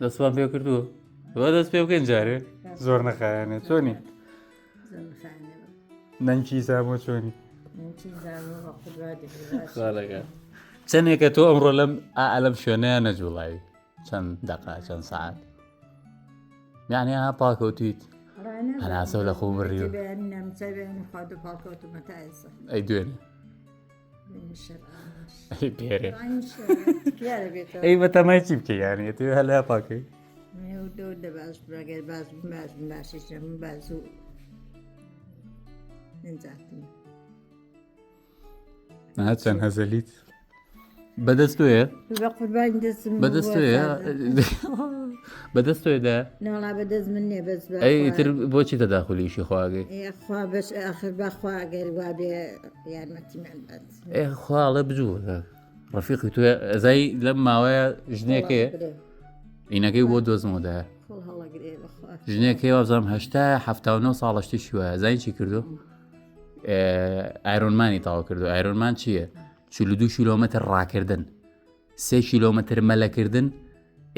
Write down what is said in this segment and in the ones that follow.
دەستوان پێ کردووە بە دەست پێ بکەین جارێ زۆر نەخایانێ چۆنی نەنکی زامۆ چۆنی خاڵەکە چەندێکە تۆ ئەمڕۆ لەم شوێنەیە نەجوڵاوی چەند دەقا چەند سعات یعنی ها پاکەوتیت هەناسە لە خۆ بڕیوە ئەی دوێنێ ئەی پێرێ ئەی بە تەمای چی بکەی یانێ توێ هەلا پاکەی چەند هەزەلیت بەدەستوێ بەدەستۆیدا بەدەست من نێ بەس ئەیتر بۆچی تەداخلیشی خواگەی خوا بەش ئاخر بەخواگەر وابێ یارمەتیمان بەس خواڵە بجووە ڕەفیقی توێ ئەزای لەم ماوەیە ژنێکەیە ئینەکەی بۆ دۆزمەوەدا ژنێکی وابزانم 1970 ساڵشتی شووە زای چی کردو ئایرۆنمانی تاوا کردو ئایرۆنمان چییە 42 کیلۆمەتر ڕاکردن 3 کیلۆمەتر مەلەکردن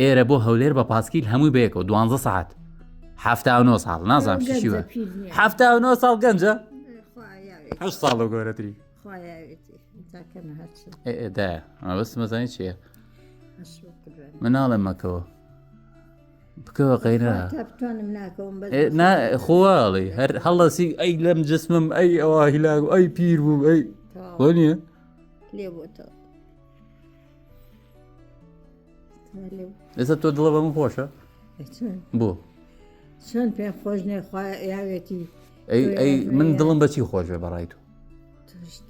ئێرە بۆ هەولێر بە پاسکیل هەمووی بەیەکەوە 12 ساعت 79 ساڵ نازانم شیوە 79 ساڵ گەنجە 8 ساڵ و گەورەتری دا بەس مەزانی چییە من ناڵێم مەکەوە بکەوە قەیرە خۆواڵی هەر هەڵەسی ئەی لەم جسمم ئەی ئەوە هیلاگ و ئەی پیر بوو ئەی بۆ نییە ئێستا تۆ دڵە بە من خۆشە بۆ چۆن پێ خۆش یاوێتی ئەی من دڵم بەچی خۆش بێ بەڕای تو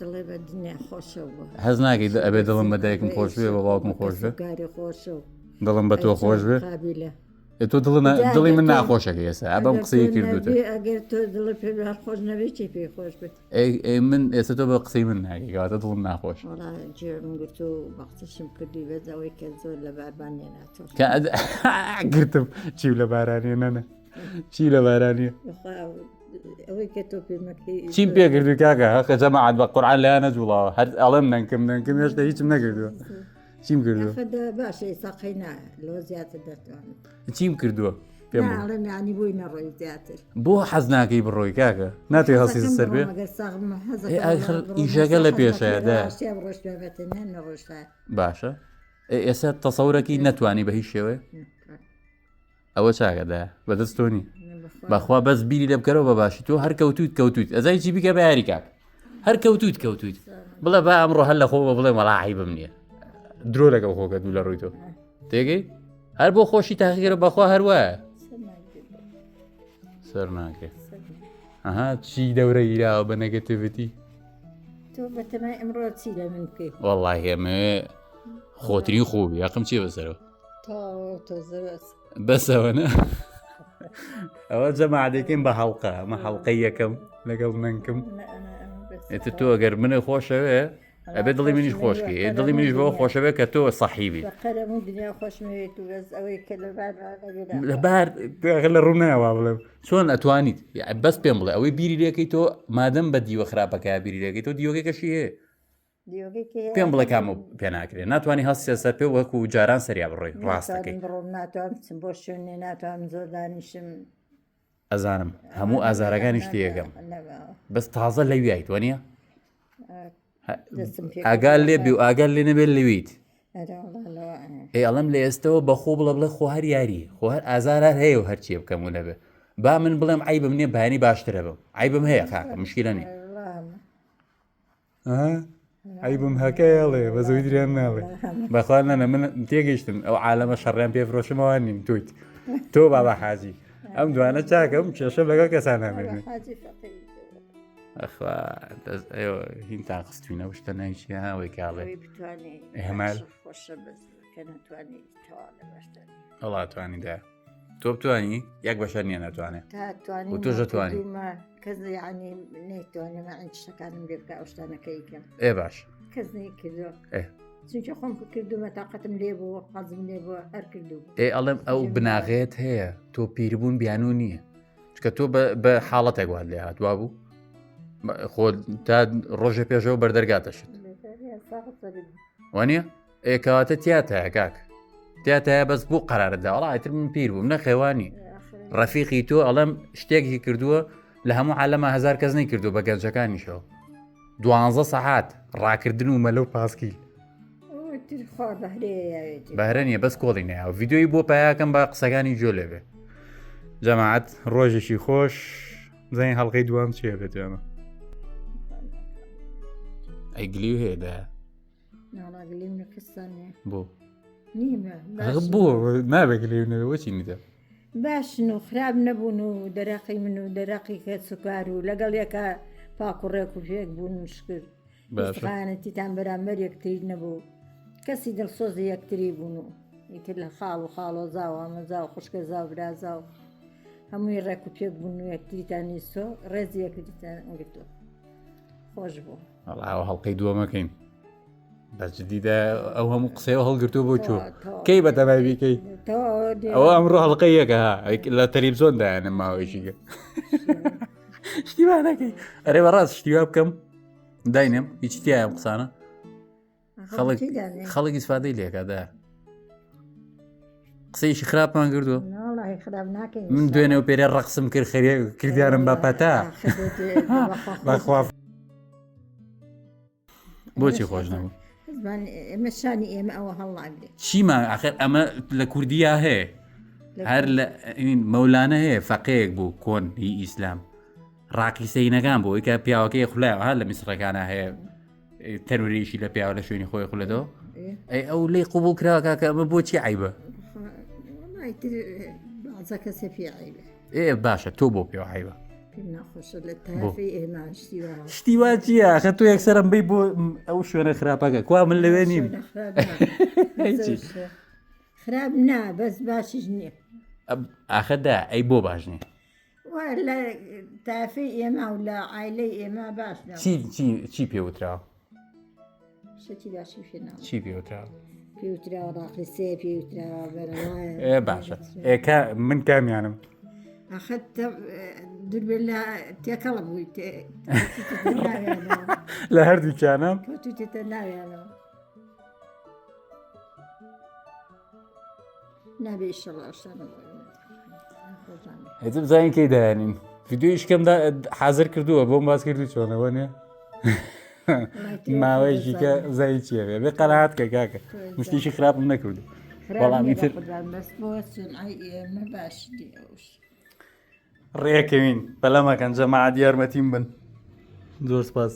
دڵێ بە دنیا خۆشەوە هەز ناکەی ئەبێ دڵم بە دایکم خۆش بێ بە باوکم خۆش بێ گاری خۆشە دڵم بە تۆ خۆش بێ تۆ دڵی من ناخۆشەکە ئێستا ئەبەم قسەی کردوتە ئەگەر تۆ دڵی پێ خۆش نەبێت چی پێی خۆش بێت من ئێستا تۆ بە قسەی من ناکەی کەواتە دڵم ناخۆش جێم گرت و بەختشم کردی بەزەوەی کە زۆر لە باربانێ ناتۆ گرتم چی لە بارانیە نەنە چی لە بارانیە ئەوەی کە تۆ پێمەکەی چیم پێ کردو کاکە هەقە جەماعەت بە قورعان لایە نەجوڵاوە هەر ئەڵێم نەنکەم هێشتا هیچم نەکردووە چیم کردووە باشە ساقەی نا لۆ زیاتر دەتوانم چیم کردووە پێڵێم ینی بووی نەڕۆی زیاتر بۆ حەز ناکەی بڕۆی کاکە ناتێ هەڵسی سەر بێ ئیشەکە لە پێشەیەدا باشە ئێستا تەسەورەکی نەتوانی بە هیچ شێوەیە ئەوە چاکەدا بەدەستۆنی بەخوا بەس بیری لە بکەرەوە بە باشی تۆ هەر کەوتویت ئەزای چی بکە بە یاری کاک هەر کەوتویت بڵێ بە ئەمڕۆ هەر لە خۆ بە بڵێ وەڵا عیبم نییە درۆ لەگەڵ خۆکە دوو لە ڕووی تۆ تێگەی هەر بۆ خۆشی تاقیگەرە بەخوا هەروایە سەر ناکێ ئەها چی دەورە گیراوە بە نەگەتیڤیتی تۆ بەتەمای ئەمڕۆ چی لە من بکەی وەڵڵاهی ئێمە خۆترین خوبی یاقم چیە بەسەرەوە بەسەوە نە ئەوە جەماعەتێکین بە هەڵقە ئەمە هەڵقەی یەکەم لەگەڵ نەنکم ئێتر تۆ ئەگەر منە خۆشەوێ ئەبێ دڵی منیش خۆشکی دڵی منیش بەوە خۆشەوێ کە تۆ سەحیبی لەبار لە ڕووناوە بڵێم چۆن ئەتوانیت بەس پێم بڵێ ئەوەی بیری لەکەی تۆ مادەم بە دیوە خراپەکە بیری لەکەی تۆ دیۆگەکەشی هەیە پێم بڵێ کام پێ ناکرێت ناتوانانی هەستێ سەر پێ وەکو جاران سەریا بڕۆی ڕاستەکەی ناتوانم بۆ شوێنێ ناتوانم زۆر دانیشم ئەزانم هەموو ئازارەکانی شتی یەکەم بەس تازە لەویایت وەنیە ئاگال لێ بی و ئاگال لێ نەبێت لەویت ئەڵم لە ئێستەوە بەخۆ بڵە بڵێ خۆ هەر یاری خۆ هەر ئازارار هەیە و هەرچیە بکەم و نەبێ با من بڵێم عیبم نییە بەیانی باشترە بم عیبم هەیە کاکە مشکلە نیە عیبم هەکەڵێ بە زەوی درێن ناڵێ بەخوا نەنە من تێگەیشتم ئەو عالەمە شەڕیان پێفرۆشمەوە نیم تویت تۆ بابا حاجی ئەم دوانە چاکەم کێشە لەگەڵ کەسان هەمێنێ هین تا قستوینە شتە نایچی هاوەی کاڵێ هەمال وڵاتوانیدا تۆ بتوانی یەک بەشەر نییە ناتوانێت و تۆ دەتوانی کەس ینی نەیتوانێمە شتەکانم لێ بکە ئەو شتانەکەیکەم باش کەس کردو چونکە خۆم کردومە تااقەتم لێ بوو حەزم لێ بووە هەر کردو ئەڵێم ئەو بناغێت هەیە تۆ پیربوون بیانوو نییە چکە تۆ بە حاڵەتێک وات لێ هاتووا بوو خۆ تا ڕۆژە پێشەوە بەردەرگاتەشت وانە کەواتە تیاتە کاک تیاتە بەس بۆ قەرارەدا وڵایتر من پیر بووم نەخێوانی ڕەفیقی تۆ ئەڵەم شتێکی کردووە لە هەموو عالەمە 1000 کەس نەیکردو بە گەنجەکانیشەوە 12 سەعات ڕاکردن و مەلە و پاسکیل بەهرە نیە بەس کۆڵی نەیە ڤیددیۆی بۆ پایاکەم بە قسەکانی جۆ لێبێ جەماعەت ڕۆژێکی خۆش زەین هەڵقەی دوام چیە بێت ئەمە ئەی گلی و هێدا بۆ بۆ نابێگلێنەوەچی نیدا باشن و خراپ نەبوون و دەرەقی من و دەرەقی کە سوکار و لەگەڵ یەکە پاکوڕێک و پێک بوون مشکرد خانەتیتان بەرامبەر یەکتری نەبوو کەسی دڵسۆزی یەکتری بوون و یەکتر لە خاڵ و خاڵۆزا و ئەمەزا و خوشکە زا و برازا و هەمووی ڕێک و پێک بوون و یەکتریتان نیستۆ ڕێزی یەکتریتان گرتووە خۆش بوو ئەڵاوە هەڵقەی دووەمەکەین بەجددیدا ئەو هەموو قسەوە هەڵگرتووە بۆ چۆ کەی بە تەماویکەی ئەوە ئەمڕۆ هەڵقەی یەکە لە تەلیڤزۆندایانە ماوەیەشیگە شتیوانەکەی ئەرێ بەڕاست شتیوا بکەم داینێم هیچ تایە قسانە خەڵکی سفادەی لێکەدا قسەیشی خراپمان کردووە من دوێنێ و پێرێ ڕەقسم کرد کردیانم بە پەتا بەخوا بۆچی خۆش نەبوو ئێمەشانی ئێمە ئەوە هەڵناگرێت چیمان ئاخر ئەمە لە کوردیا هەیە هەر لە مەولانە هەیە فەقەیەک بوو کۆن هی ئیسلام ڕاقی سەینەکان بۆ ئەوکە پیاوەکەی خولایەوە هەر لە میسرەکانە هەیە تەروریشی لە پیاوە لە شوێنی خۆی خولەدەوە ئەی ئەو لی قوبوو کراوە کاکە ئەمە بۆچی عیبە کەسە پێ عیبە باشە تۆ بۆ پێوە عیبە شتیوا چیە ئەخە تۆ یەکسەرم بی بۆ ئەو شوێنە خراپەکە کوا من لەوێ نیم خراپ نا بەس باشیش نییە ئاخەدا ئەی بۆ باش نیە لە تافی ئێمە و لە عیلەی ئێمە باش چی پێوتراوە چی پێوتراوە پێوتراوە ڕاقی سێ پێوتراوە بەرەوایە باشە ئێکە من کامیانم ئەخەت دووربێت لە تێکەڵە بووی لە هەردووکیانم تێتە ناویانەوە نابێ هێتم زانین کەی دایانین ڤیددیۆیش کەمدا حازر کردووە بۆم باز کردو چۆنەوە نیە ماوەیەکی کە زای چیە بێ قەناعات کە کاکە مشتیشی خراپم نەکردو بەڵامی تر ڕێکەوین بەلەمەکەن جەماعەت یارمەتیم بن زۆر سپاس